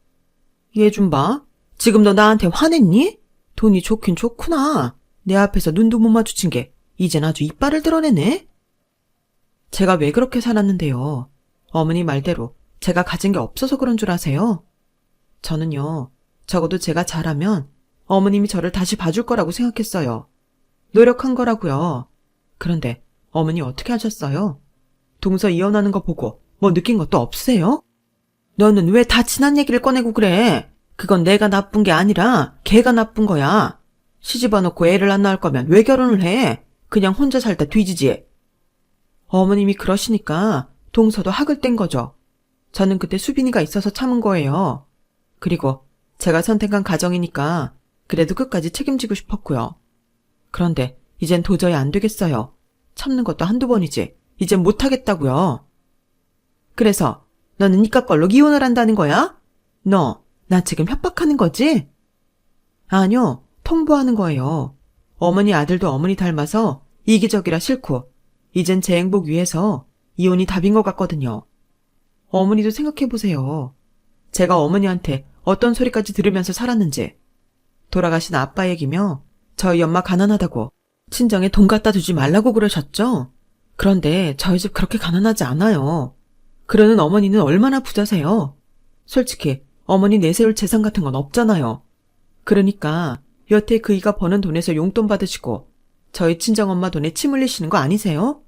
얘 좀 봐. 지금 너 나한테 화냈니? 돈이 좋긴 좋구나. 내 앞에서 눈도 못 마주친 게 이젠 아주 이빨을 드러내네. 제가 왜 그렇게 살았는데요. 어머니 말대로 제가 가진 게 없어서 그런 줄 아세요? 저는요, 적어도 제가 잘하면 어머님이 저를 다시 봐줄 거라고 생각했어요. 노력한 거라고요. 그런데 어머니 어떻게 하셨어요? 동서 이혼하는 거 보고 뭐 느낀 것도 없으세요? 너는 왜 다 지난 얘기를 꺼내고 그래? 그건 내가 나쁜 게 아니라 걔가 나쁜 거야. 시집어 놓고 애를 안 낳을 거면 왜 결혼을 해? 그냥 혼자 살다 뒤지지. 어머님이 그러시니까 동서도 학을 뗀 거죠. 저는 그때 수빈이가 있어서 참은 거예요. 그리고 제가 선택한 가정이니까 그래도 끝까지 책임지고 싶었고요. 그런데 이젠 도저히 안 되겠어요. 참는 것도 한두 번이지 이젠 못하겠다고요. 그래서 너는 이깟 걸로 이혼을 한다는 거야? 너 나 지금 협박하는 거지? 아니요, 통보하는 거예요. 어머니 아들도 어머니 닮아서 이기적이라 싫고 이젠 제 행복 위해서 이혼이 답인 것 같거든요. 어머니도 생각해보세요. 제가 어머니한테 어떤 소리까지 들으면서 살았는지. 돌아가신 아빠 얘기며 저희 엄마 가난하다고 친정에 돈 갖다 두지 말라고 그러셨죠? 그런데 저희 집 그렇게 가난하지 않아요. 그러는 어머니는 얼마나 부자세요? 솔직히 어머니 내세울 재산 같은 건 없잖아요. 그러니까 여태 그이가 버는 돈에서 용돈 받으시고 저희 친정엄마 돈에 침 흘리시는 거 아니세요?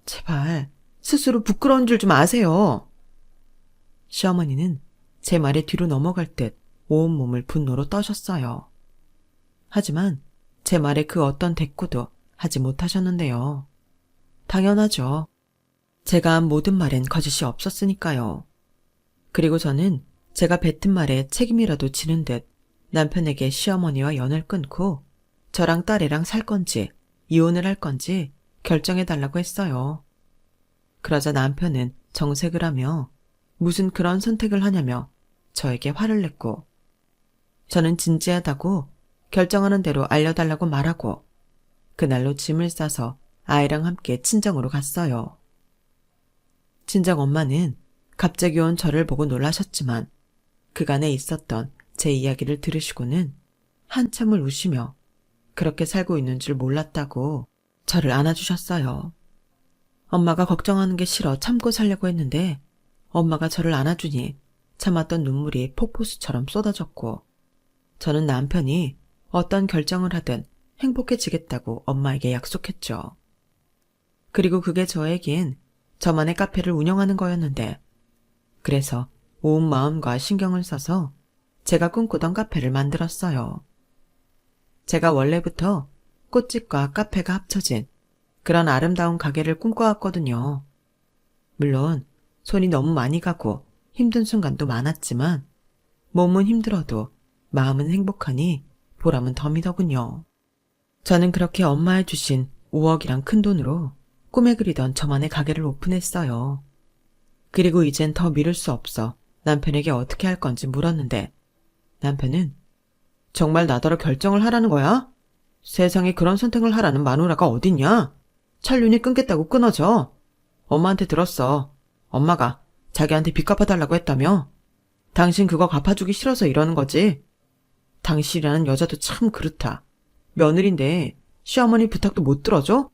제발 스스로 부끄러운 줄 좀 아세요. 시어머니는 제 말에 뒤로 넘어갈 듯 온몸을 분노로 떠셨어요. 하지만 제 말에 그 어떤 대꾸도 하지 못하셨는데요. 당연하죠. 제가 한 모든 말엔 거짓이 없었으니까요. 그리고 저는 제가 뱉은 말에 책임이라도 지는 듯 남편에게 시어머니와 연을 끊고 저랑 딸애랑 살 건지 이혼을 할 건지 결정해달라고 했어요. 그러자 남편은 정색을 하며 무슨 그런 선택을 하냐며 저에게 화를 냈고 저는 진지하다고 결정하는 대로 알려달라고 말하고 그날로 짐을 싸서 아이랑 함께 친정으로 갔어요. 친정 엄마는 갑자기 온 저를 보고 놀라셨지만 그간에 있었던 제 이야기를 들으시고는 한참을 우시며 그렇게 살고 있는 줄 몰랐다고 저를 안아주셨어요. 엄마가 걱정하는 게 싫어 참고 살려고 했는데 엄마가 저를 안아주니 참았던 눈물이 폭포수처럼 쏟아졌고 저는 남편이 어떤 결정을 하든 행복해지겠다고 엄마에게 약속했죠. 그리고 그게 저에겐 저만의 카페를 운영하는 거였는데 그래서 온 마음과 신경을 써서 제가 꿈꾸던 카페를 만들었어요. 제가 원래부터 꽃집과 카페가 합쳐진 그런 아름다운 가게를 꿈꿔왔거든요. 물론 손이 너무 많이 가고 힘든 순간도 많았지만 몸은 힘들어도 마음은 행복하니 보람은 덤이더군요. 저는 그렇게 엄마의 주신 5억이란 큰 돈으로 꿈에 그리던 저만의 가게를 오픈했어요. 그리고 이젠 더 미룰 수 없어 남편에게 어떻게 할 건지 물었는데 남편은 정말 나더러 결정을 하라는 거야? 세상에 그런 선택을 하라는 마누라가 어딨냐? 찰윤이 끊겠다고 끊어져. 엄마한테 들었어. 엄마가 자기한테 빚 갚아달라고 했다며? 당신 그거 갚아주기 싫어서 이러는 거지? 당신이라는 여자도 참 그렇다. 며느리인데 시어머니 부탁도 못 들어줘?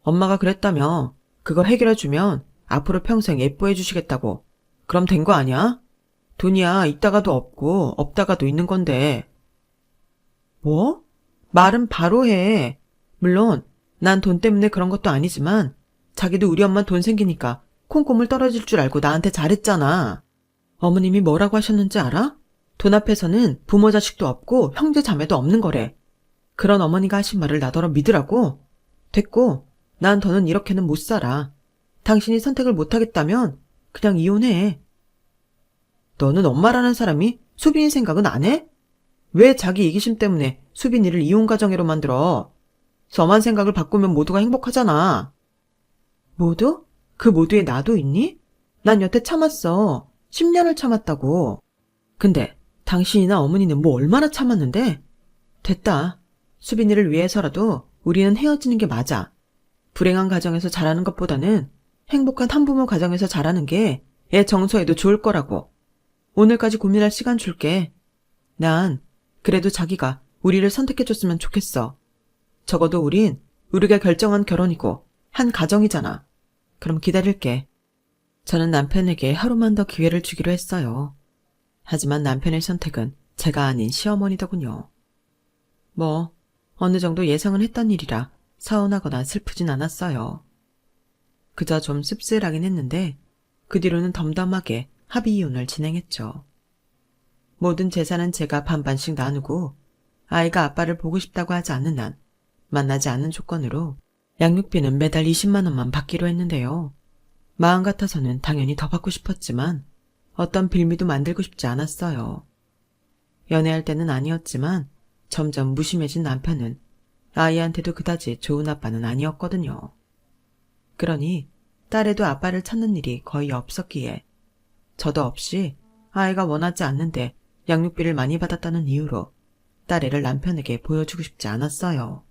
엄마가 그랬다며 그거 해결해주면 앞으로 평생 예뻐해 주시겠다고. 그럼 된 거 아니야? 돈이야 있다가도 없고 없다가도 있는 건데. 뭐? 말은 바로 해. 물론 난 돈 때문에 그런 것도 아니지만 자기도 우리 엄마 돈 생기니까 콩고물 떨어질 줄 알고 나한테 잘했잖아. 어머님이 뭐라고 하셨는지 알아? 돈 앞에서는 부모 자식도 없고 형제 자매도 없는 거래. 그런 어머니가 하신 말을 나더러 믿으라고? 됐고 난 더는 이렇게는 못 살아. 당신이 선택을 못하겠다면 그냥 이혼해. 너는 엄마라는 사람이 수빈이 생각은 안 해? 왜 자기 이기심 때문에 수빈이를 이혼 가정애로 만들어? 저만 생각을 바꾸면 모두가 행복하잖아. 모두? 그 모두에 나도 있니? 난 여태 참았어. 10년을 참았다고. 근데 당신이나 어머니는 뭐 얼마나 참았는데? 됐다. 수빈이를 위해서라도 우리는 헤어지는 게 맞아. 불행한 가정에서 자라는 것보다는 행복한 한부모 가정에서 자라는 게 애 정서에도 좋을 거라고. 오늘까지 고민할 시간 줄게. 난 그래도 자기가 우리를 선택해줬으면 좋겠어. 적어도 우린 우리가 결정한 결혼이고 한 가정이잖아. 그럼 기다릴게. 저는 남편에게 하루만 더 기회를 주기로 했어요. 하지만 남편의 선택은 제가 아닌 시어머니더군요. 뭐 어느 정도 예상은 했던 일이라 서운하거나 슬프진 않았어요. 그저 좀 씁쓸하긴 했는데 그 뒤로는 덤덤하게 합의 이혼을 진행했죠. 모든 재산은 제가 반반씩 나누고 아이가 아빠를 보고 싶다고 하지 않는 한 만나지 않는 조건으로 양육비는 매달 20만 원만 받기로 했는데요. 마음 같아서는 당연히 더 받고 싶었지만 어떤 빌미도 만들고 싶지 않았어요. 연애할 때는 아니었지만 점점 무심해진 남편은 아이한테도 그다지 좋은 아빠는 아니었거든요. 그러니 딸애도 아빠를 찾는 일이 거의 없었기에 저도 없이 아이가 원하지 않는데 양육비를 많이 받았다는 이유로 딸애를 남편에게 보여주고 싶지 않았어요.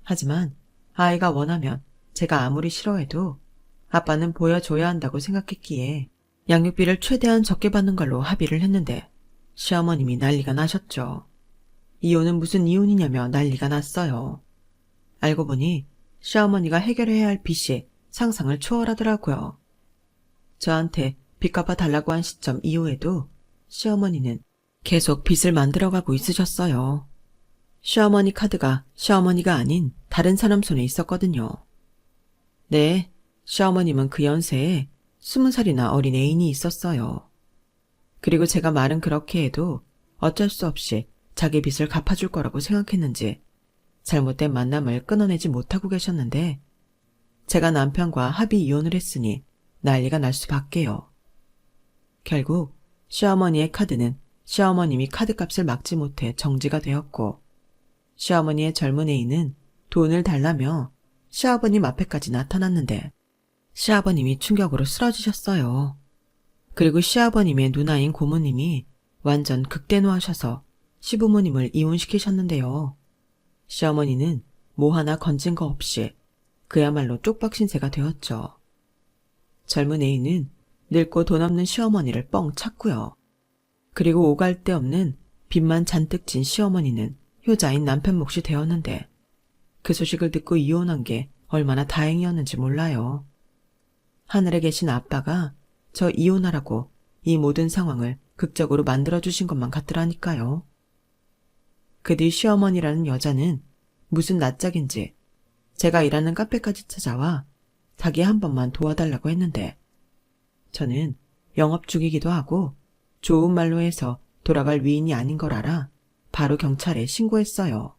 하지만 아이가 원하면 제가 아무리 싫어해도 아빠는 보여줘야 한다고 생각했기에 양육비를 최대한 적게 받는 걸로 합의를 했는데 시어머님이 난리가 나셨죠. 이혼은 무슨 이혼이냐며 난리가 났어요. 알고 보니 시어머니가 해결해야 할 빚이 상상을 초월하더라고요. 저한테 빚 갚아달라고 한 시점 이후에도 시어머니는 계속 빚을 만들어가고 있으셨어요. 시어머니 카드가 시어머니가 아닌 다른 사람 손에 있었거든요. 네, 시어머님은 그 연세에 20살이나 어린 애인이 있었어요. 그리고 제가 말은 그렇게 해도 어쩔 수 없이 자기 빚을 갚아줄 거라고 생각했는지 잘못된 만남을 끊어내지 못하고 계셨는데 제가 남편과 합의 이혼을 했으니 난리가 날 수밖에요. 결국 시어머니의 카드는 시어머님이 카드값을 막지 못해 정지가 되었고 시어머니의 젊은 애인은 돈을 달라며 시아버님 앞에까지 나타났는데 시아버님이 충격으로 쓰러지셨어요. 그리고 시아버님의 누나인 고모님이 완전 극대노하셔서 시부모님을 이혼시키셨는데요. 시어머니는 뭐 하나 건진 거 없이 그야말로 쪽박 신세가 되었죠. 젊은 애인은 늙고 돈 없는 시어머니를 뻥 찼고요. 그리고 오갈 데 없는 빚만 잔뜩 진 시어머니는 효자인 남편 몫이 되었는데 그 소식을 듣고 이혼한 게 얼마나 다행이었는지 몰라요. 하늘에 계신 아빠가 저 이혼하라고 이 모든 상황을 극적으로 만들어주신 것만 같더라니까요. 그 뒤 시어머니라는 여자는 무슨 낯짝인지 제가 일하는 카페까지 찾아와 자기 한 번만 도와달라고 했는데 저는 영업 중이기도 하고 좋은 말로 해서 돌아갈 위인이 아닌 걸 알아 바로 경찰에 신고했어요.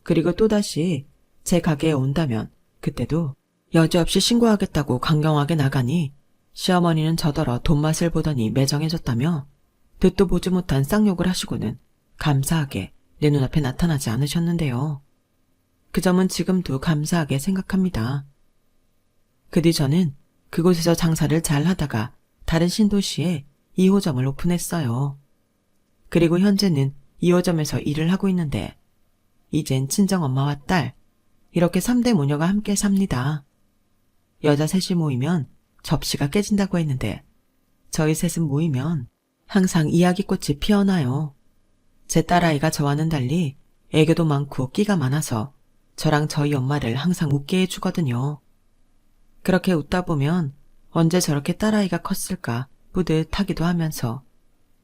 그리고 또다시 제 가게에 온다면 그때도 여지없이 신고하겠다고 강경하게 나가니 시어머니는 저더러 돈맛을 보더니 매정해졌다며 듣도 보지 못한 쌍욕을 하시고는 감사하게 내 눈앞에 나타나지 않으셨는데요. 그 점은 지금도 감사하게 생각합니다. 그 뒤 저는 그곳에서 장사를 잘 하다가 다른 신도시에 2호점을 오픈했어요. 그리고 현재는 2호점에서 일을 하고 있는데 이젠 친정엄마와 딸 이렇게 3대 모녀가 함께 삽니다. 여자 셋이 모이면 접시가 깨진다고 했는데 저희 셋은 모이면 항상 이야기꽃이 피어나요. 제 딸아이가 저와는 달리 애교도 많고 끼가 많아서 저랑 저희 엄마를 항상 웃게 해주거든요. 그렇게 웃다 보면 언제 저렇게 딸아이가 컸을까 뿌듯하기도 하면서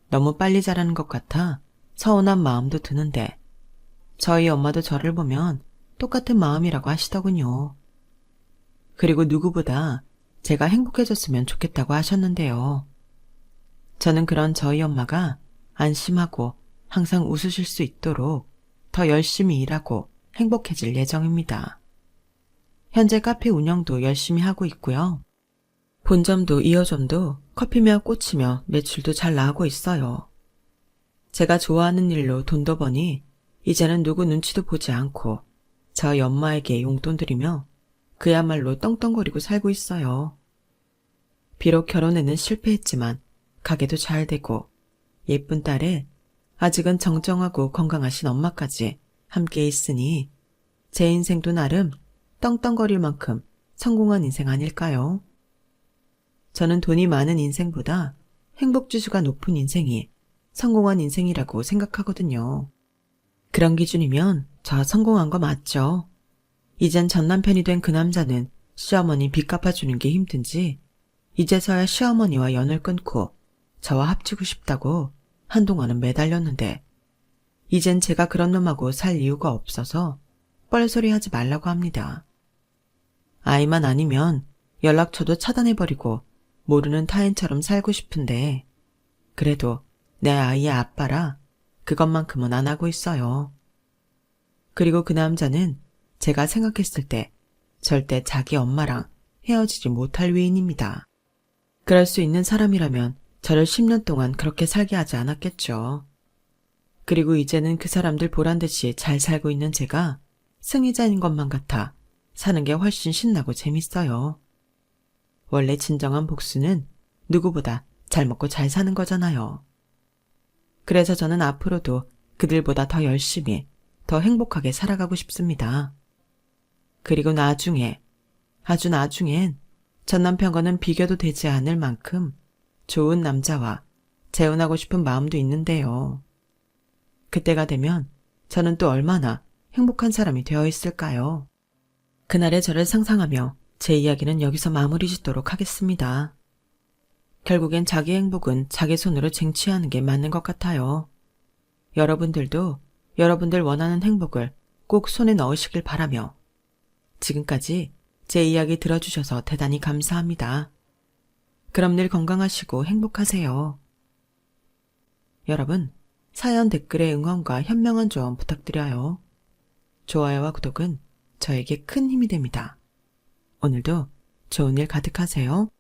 너무 빨리 자라는 것 같아 서운한 마음도 드는데 저희 엄마도 저를 보면 똑같은 마음이라고 하시더군요. 그리고 누구보다 제가 행복해졌으면 좋겠다고 하셨는데요. 저는 그런 저희 엄마가 안심하고 항상 웃으실 수 있도록 더 열심히 일하고 행복해질 예정입니다. 현재 카페 운영도 열심히 하고 있고요. 본점도 2호점도 커피며 꽂히며 매출도 잘 나오고 있어요. 제가 좋아하는 일로 돈도 버니 이제는 누구 눈치도 보지 않고 저희 엄마에게 용돈 드리며 그야말로 떵떵거리고 살고 있어요. 비록 결혼에는 실패했지만 가게도 잘 되고 예쁜 딸에 아직은 정정하고 건강하신 엄마까지 함께 있으니 제 인생도 나름 떵떵거릴 만큼 성공한 인생 아닐까요? 저는 돈이 많은 인생보다 행복지수가 높은 인생이 성공한 인생이라고 생각하거든요. 그런 기준이면 저 성공한 거 맞죠? 이젠 전남편이 된 그 남자는 시어머니 빚 갚아주는 게 힘든지 이제서야 시어머니와 연을 끊고 저와 합치고 싶다고 한동안은 매달렸는데 이젠 제가 그런 놈하고 살 이유가 없어서 뻘소리 하지 말라고 합니다. 아이만 아니면 연락처도 차단해버리고 모르는 타인처럼 살고 싶은데 그래도 내 아이의 아빠라 그것만큼은 안 하고 있어요. 그리고 그 남자는 제가 생각했을 때 절대 자기 엄마랑 헤어지지 못할 위인입니다. 그럴 수 있는 사람이라면 저를 10년 동안 그렇게 살게 하지 않았겠죠. 그리고 이제는 그 사람들 보란듯이 잘 살고 있는 제가 승리자인 것만 같아 사는 게 훨씬 신나고 재밌어요. 원래 진정한 복수는 누구보다 잘 먹고 잘 사는 거잖아요. 그래서 저는 앞으로도 그들보다 더 열심히, 더 행복하게 살아가고 싶습니다. 그리고 나중에, 아주 나중엔 전 남편과는 비교도 되지 않을 만큼 좋은 남자와 재혼하고 싶은 마음도 있는데요. 그때가 되면 저는 또 얼마나 행복한 사람이 되어 있을까요? 그날의 저를 상상하며 제 이야기는 여기서 마무리 짓도록 하겠습니다. 결국엔 자기 행복은 자기 손으로 쟁취하는 게 맞는 것 같아요. 여러분들도 여러분들 원하는 행복을 꼭 손에 넣으시길 바라며 지금까지 제 이야기 들어주셔서 대단히 감사합니다. 그럼 늘 건강하시고 행복하세요. 여러분, 사연 댓글에 응원과 현명한 조언 부탁드려요. 좋아요와 구독은 저에게 큰 힘이 됩니다. 오늘도 좋은 일 가득하세요.